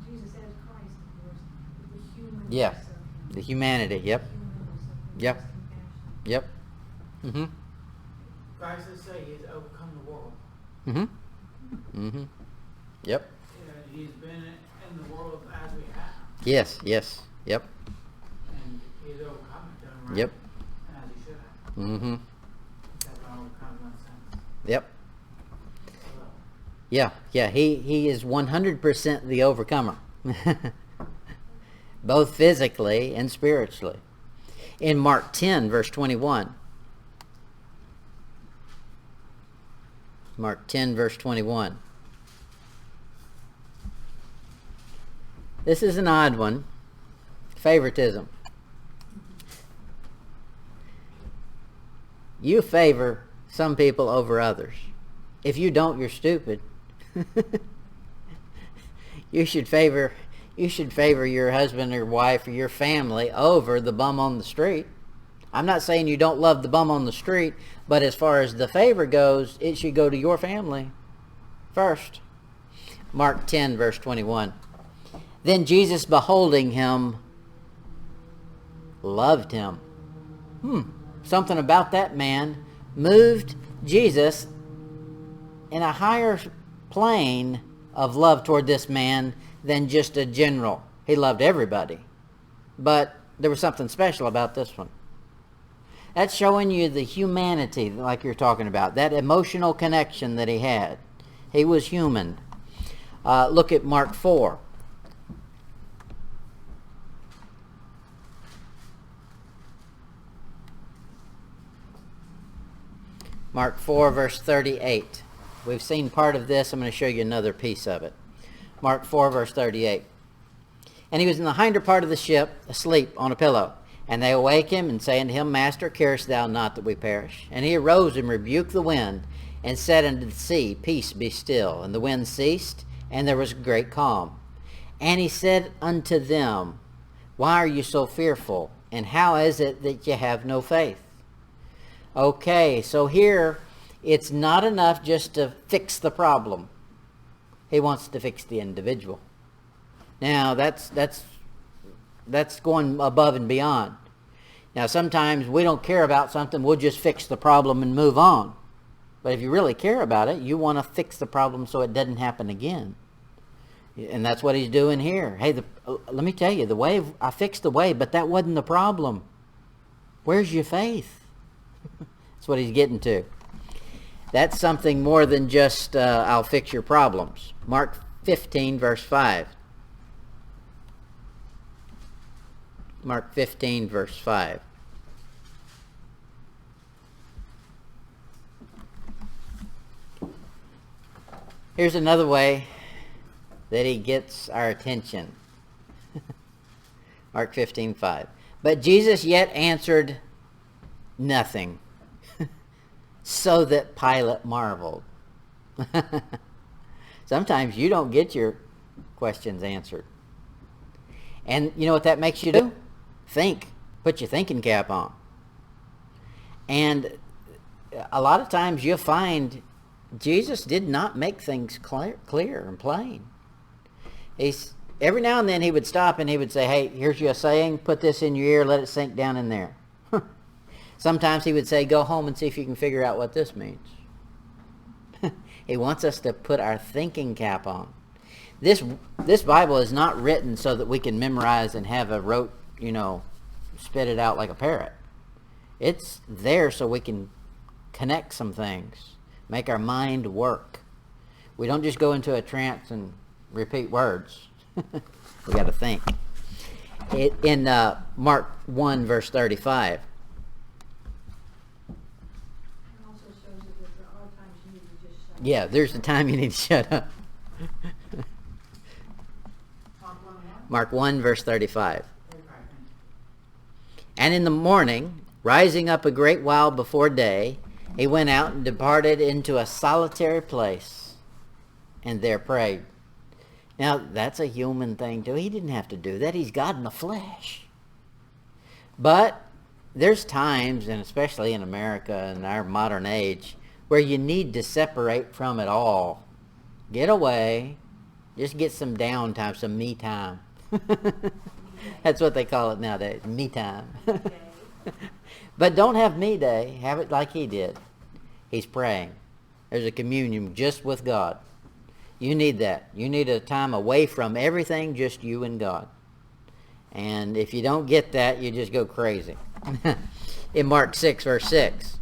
Jesus as Christ, of course, with the humanness of him. The humanity. Yep. Yep. Compassion. Yep. Mm-hmm. Christ has said he has overcome the world. Mm-hmm. Mm-hmm. Yep. He's been in the world as we have. Yes. Yes. Yep. And he's overcome it, done right. Yep. And as he should have. Mm-hmm. Except overcome in one sense. Yep. So, Yeah. He is 100% the overcomer. Both physically and spiritually. In Mark 10, verse 21. Mark 10, verse 21. This is an odd one. Favoritism. You favor some people over others. If you don't, you're stupid. You should favor your husband or wife or your family over the bum on the street. I'm not saying you don't love the bum on the street, but as far as the favor goes, it should go to your family first. Mark 10, verse 21. Then Jesus, beholding him, loved him. Something about that man moved Jesus in a higher plane of love toward this man than just a general. He loved everybody. But there was something special about this one. That's showing you the humanity, like you're talking about, that emotional connection that he had. He was human. Look at Mark 4. Mark 4, verse 38. We've seen part of this. I'm going to show you another piece of it. Mark 4, verse 38. And he was in the hinder part of the ship, asleep on a pillow. And they awake him, and say unto him, Master, carest thou not that we perish? And he arose and rebuked the wind, and said unto the sea, Peace, be still. And the wind ceased, and there was great calm. And he said unto them, Why are you so fearful? And how is it that ye have no faith? Okay, so here It's not enough just to fix the problem. He wants to fix the individual. Now, that's going above and beyond. Now, sometimes we don't care about something, we'll just fix the problem and move on. But if you really care about it, you want to fix the problem so it doesn't happen again. And that's what he's doing here. Hey, let me tell you, the wave, I fixed the wave, but that wasn't the problem. Where's your faith? That's what he's getting to. That's something more than just, I'll fix your problems. Mark 15, verse 5. Mark 15, verse 5. Here's another way that he gets our attention. Mark 15, 5. But Jesus yet answered nothing, so that Pilate marveled. Sometimes you don't get your questions answered. And you know what that makes you do? Think. Put your thinking cap on. And a lot of times you'll find Jesus did not make things clear and plain. Every now and then he would stop and he would say, hey, here's your saying, put this in your ear, let it sink down in there. Sometimes he would say, go home and see if you can figure out what this means. He wants us to put our thinking cap on. This Bible is not written so that we can memorize and have a rote, spit it out like a parrot. It's there so we can connect some things, make our mind work. We don't just go into a trance and repeat words. We got to think. In Mark 1, verse 35. Yeah, there's the time you need to shut up. Mark 1, verse 35. And in the morning, rising up a great while before day, he went out and departed into a solitary place, and there prayed. Now, that's a human thing too. He didn't have to do that. He's God in the flesh. But there's times, and especially in America in our modern age, where you need to separate from it all. Get away. Just get some downtime, some me time. That's what they call it nowadays, me time. But don't have me day. Have it like he did. He's praying. There's a communion just with God. You need that. You need a time away from everything, just you and God. And if you don't get that, you just go crazy. In Mark 6, verse 6.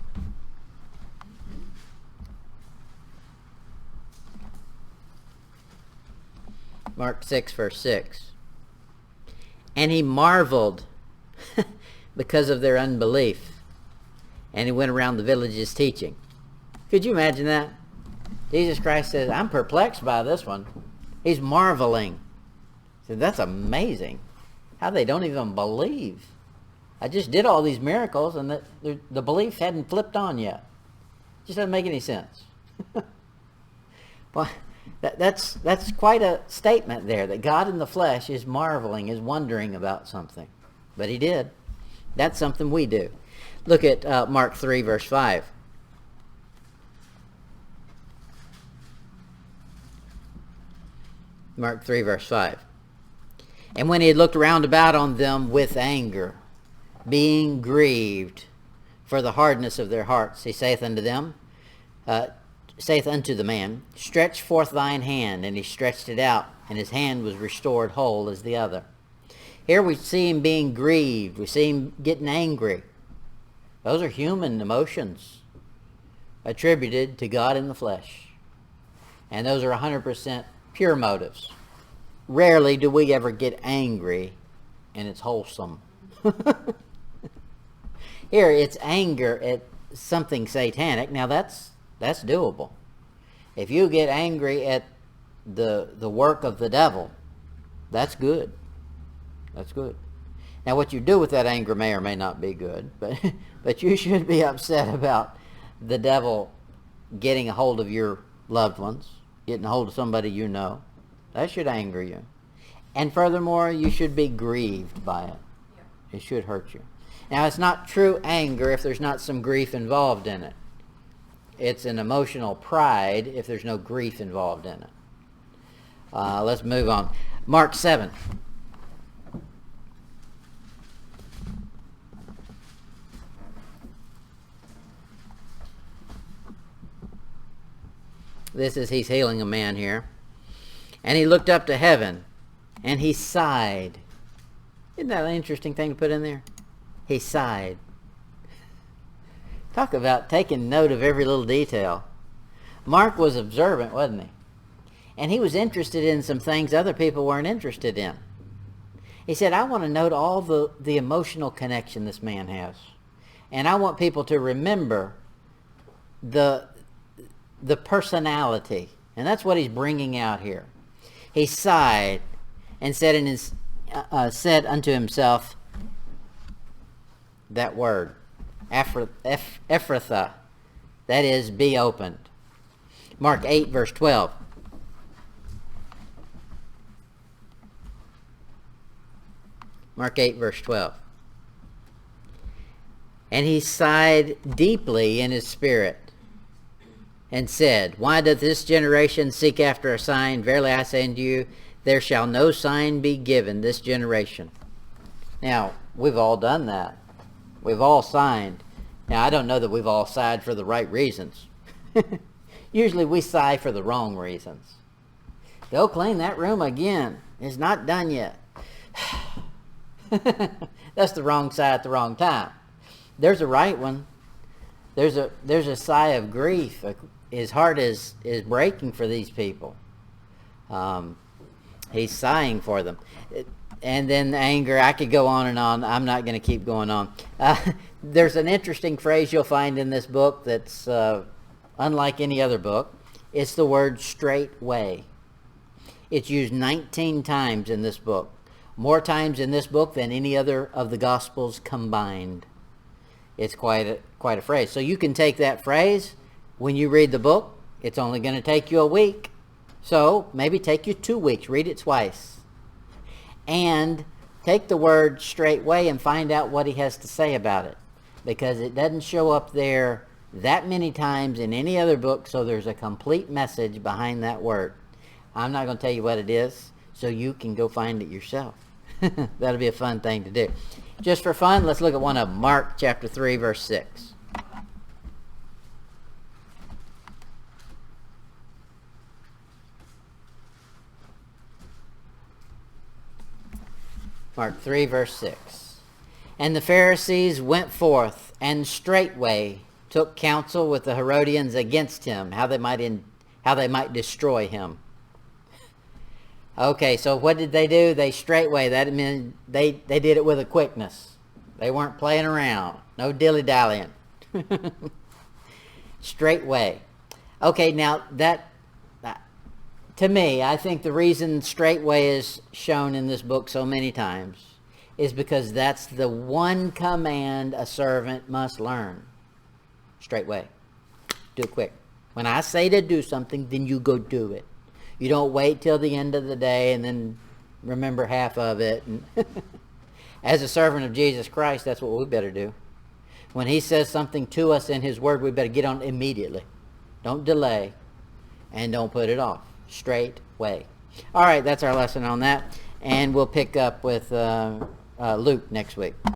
Mark 6, verse 6. And he marveled because of their unbelief. And he went around the villages teaching. Could you imagine that? Jesus Christ says, I'm perplexed by this one. He's marveling. He said, that's amazing. How they don't even believe. I just did all these miracles and the belief hadn't flipped on yet. It just doesn't make any sense. Well, that's quite a statement there, that God in the flesh is marveling, is wondering about something. But he did. That's something we do. Look at Mark 3, verse 5. Mark 3, verse 5. And when he had looked round about on them with anger, being grieved for the hardness of their hearts, he saith unto them, saith unto the man, stretch forth thine hand. And he stretched it out, and his hand was restored whole as the other. Here we see him being grieved. We see him getting angry. Those are human emotions attributed to God in the flesh. And those are 100% pure motives. Rarely do we ever get angry and it's wholesome. Here it's anger at something satanic. Now that's doable. If you get angry at the work of the devil, that's good. That's good. Now what you do with that anger may or may not be good, but you should be upset about the devil getting a hold of your loved ones, getting a hold of somebody you know. That should anger you. And furthermore, you should be grieved by it. Yeah. It should hurt you. Now, it's not true anger if there's not some grief involved in it. It's an emotional pride if there's no grief involved in it. Let's move on. Mark 7. This is, he's healing a man here. And he looked up to heaven, and he sighed. Isn't that an interesting thing to put in there? He sighed. Talk about taking note of every little detail. Mark was observant, wasn't he? And he was interested in some things other people weren't interested in. He said, I want to note all the emotional connection this man has. And I want people to remember the personality. And that's what he's bringing out here. He sighed and said unto himself, that word, Ephrathah, that is, be opened. Mark 8, verse 12. Mark 8, verse 12. And he sighed deeply in his spirit, and said, why doth this generation seek after a sign? Verily I say unto you, there shall no sign be given this generation. Now, we've all done that. We've all signed. Now, I don't know that we've all sighed for the right reasons. Usually we sigh for the wrong reasons. Go clean that room again. It's not done yet. That's the wrong sigh at the wrong time. There's a right one. There's a sigh of grief. His heart is breaking for these people. He's sighing for them. And then anger. I could go on and on. I'm not going to keep going on. There's an interesting phrase you'll find in this book that's unlike any other book. It's the word straightway. It's used 19 times in this book. More times in this book than any other of the Gospels combined. It's quite a phrase. So you can take that phrase when you read the book. It's only going to take you a week. So maybe take you 2 weeks. Read it twice. And take the word straightway and find out what he has to say about it. Because it doesn't show up there that many times in any other book, so there's a complete message behind that word. I'm not going to tell you what it is, so you can go find it yourself. That'll be a fun thing to do. Just for fun, let's look at one of them. Mark chapter 3, verse 6. Mark 3, verse 6. And the Pharisees went forth, and straightway took counsel with the Herodians against him, how they might destroy him. Okay, so what did they do? They straightway, that meant they did it with a quickness. They weren't playing around. No dilly-dallying. Straightway. Okay, now that, to me, I think the reason straightway is shown in this book so many times is because that's the one command a servant must learn. Straightway. Do it quick. When I say to do something, then you go do it. You don't wait till the end of the day and then remember half of it. As a servant of Jesus Christ, that's what we better do. When he says something to us in his word, we better get on it immediately. Don't delay and don't put it off. Straightway. All right, that's our lesson on that. And we'll pick up with Luke next week.